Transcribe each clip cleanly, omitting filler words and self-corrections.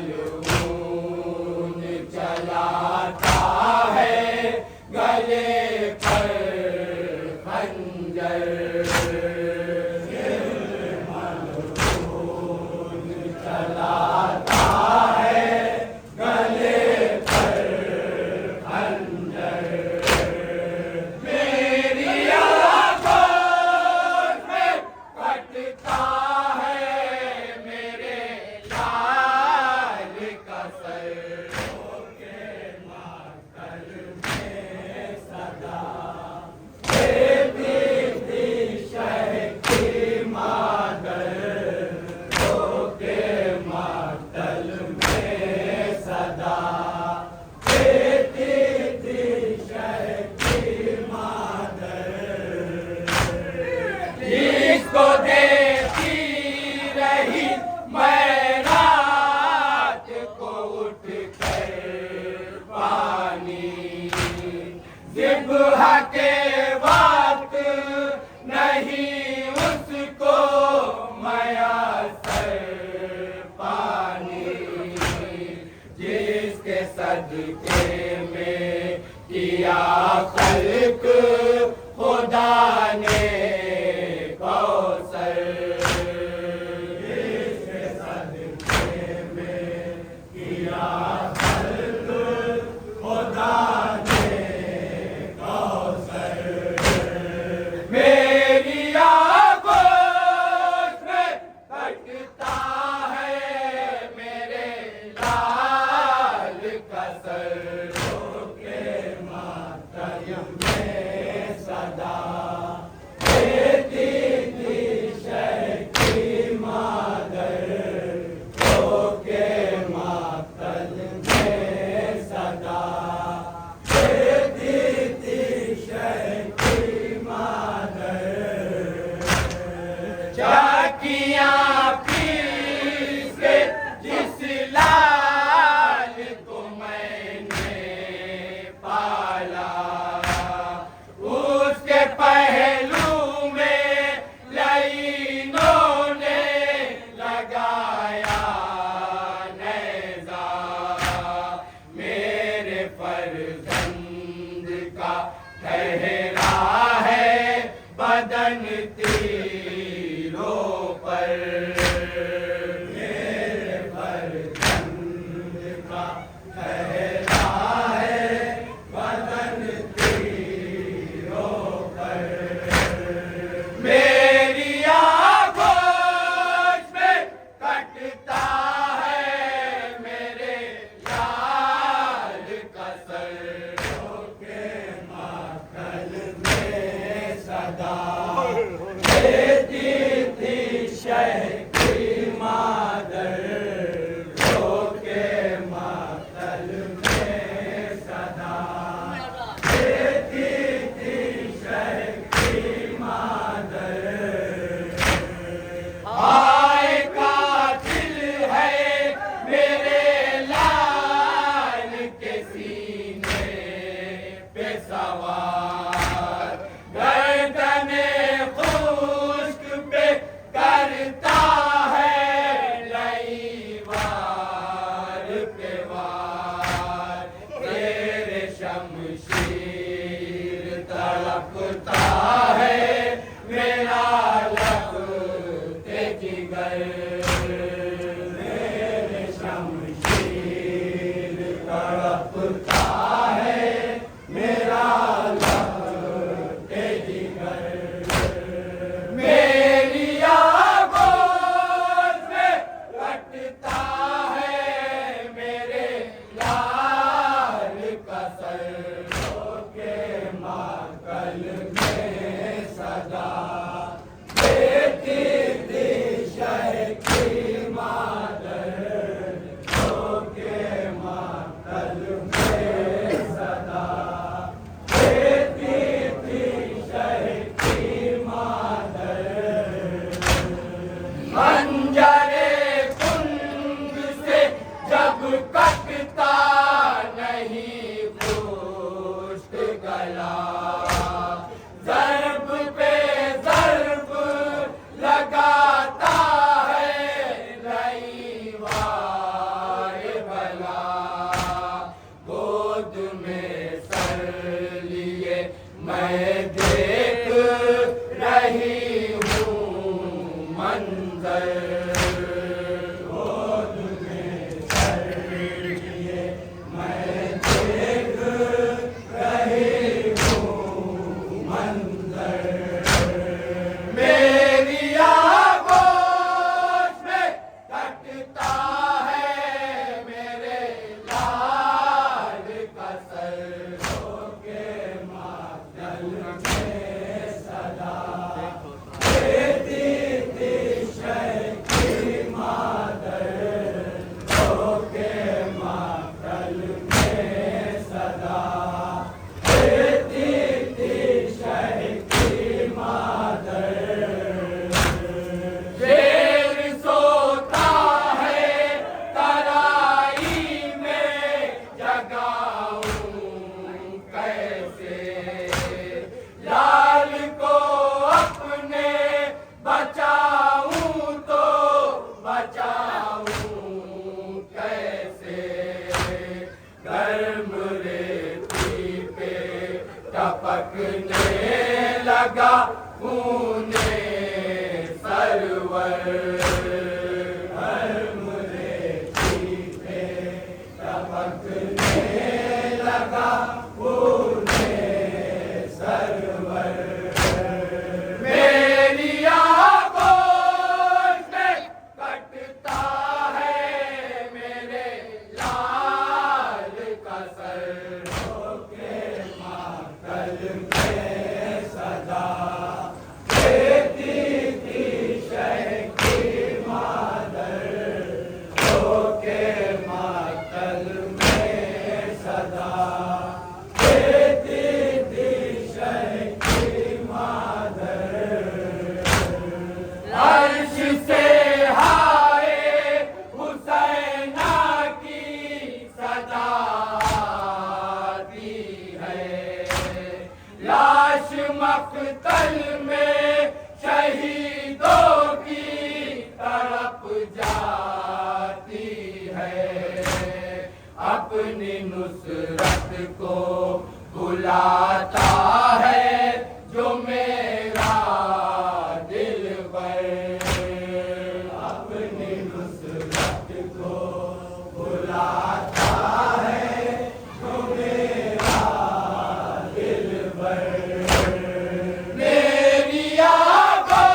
मलून चलाता है गले पर खंजर। मलून चलाता है गले पर खंजर। मेरी आंखों में कटता है मेरे लाल का सर। के मातल में सदा देती थी शह की मादर। के मातल में सदा देती थी शह की मादर। जिसको देती रही मैं रात को उठ कर पानी। ज़िब्हा के वक्त नहीं उसको मयसर पानी। जिसके सदके में किया खल्क खुदा ने कौसर। जिसके सदके में किया खल्क खुदा ने कौसर। मेरी आंखों में कटता है मेरे लाल का सर। के मातल में सदा देती थी शह की मादर। के मातल में सदा देती थी शह की मादर। चाकियां पीस के जिस लाल को मैंने पाला उसके पहलू में लाइनों ने लगाया नेज़ा। मेरे फर्जंद का ठहरा है बदन तीरों पर। मेरे फर्जंद का ठहरा है बदन तीरों पर। मेरी आंखों में कटता है मेरे लाल का सर। के मातल में सदा देती थी शह की मादर। के मातल में सदा देती थी शह की मादर। आए कातिल है मेरे लाल के सीने पे सवार। गर्दने खुश्क पे करता है लईवार पे वार। तेरे शमशीर तड़पता है मेरा लपटे जिगर। तेरे शमशीर तड़पता है मेरा लपटे जिगर। मेरी आंखों में कटता है मेरे लाल का सर। के मातल में सदा देती थी शह की मादर। के मातल में टपकने लगा खूने सरवर मुझे पे टपकने लगा खूने सरवर मेरी आंखों से कटता है मेरे लाल का सर होके मातल में सदा देती थी शह की मादर होके मातल में सदा देती थी शह की मादर अर्श से हाय हुसैना की सदा आती है लाश मक्तल में शहीदों की तड़प जाती है अपनी नुसरत को बुलाता है जो मेरा दिलबर अपनी नुसरत को बुलाता है जो मेरा दिलबर मेरी आंखों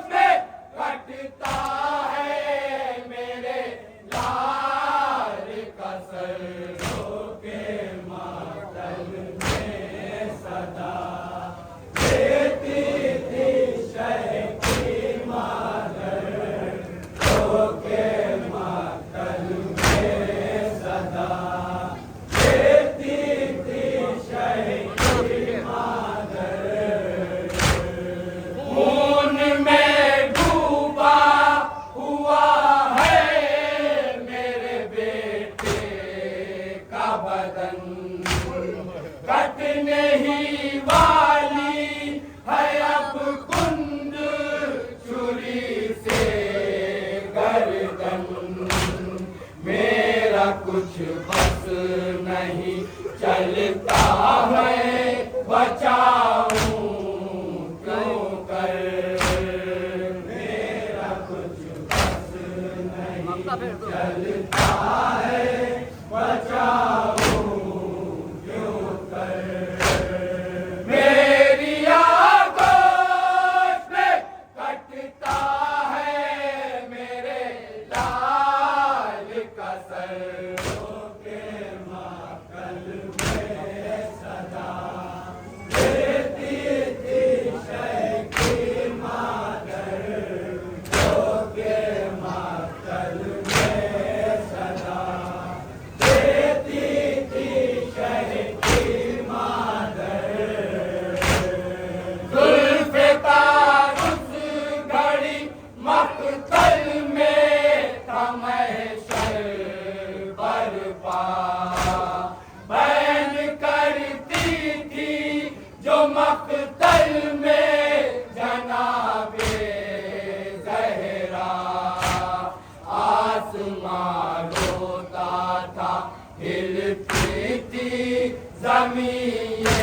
से कटता है मेरे लाल का सर होके मातल में सदा देती थी शह की मादर होके मातल में सदा देती थी शह की मादर खून में डूबा हुआ है मेरे बेटे का बदन कटने ही वाली है अब कुंद छुरी से गर्दन मेरा कुछ बस नहीं चलता मैं बचाऊं क्यों कर मेरा कुछ बस नहीं चलता है बचाऊं क्यों कर मेरी आंखों से कटता है मेरे लाल का सर होके मातल में सदा देती थी शह की मादर होके मातल में सदा देती थी शह की मादर जुल्फ़िकार उस घड़ी मक्तल में था महशर बरपा बैन करती थी जो मक्तल में जनाबे ज़हरा आसमां रोता था हिलती थी ज़मीन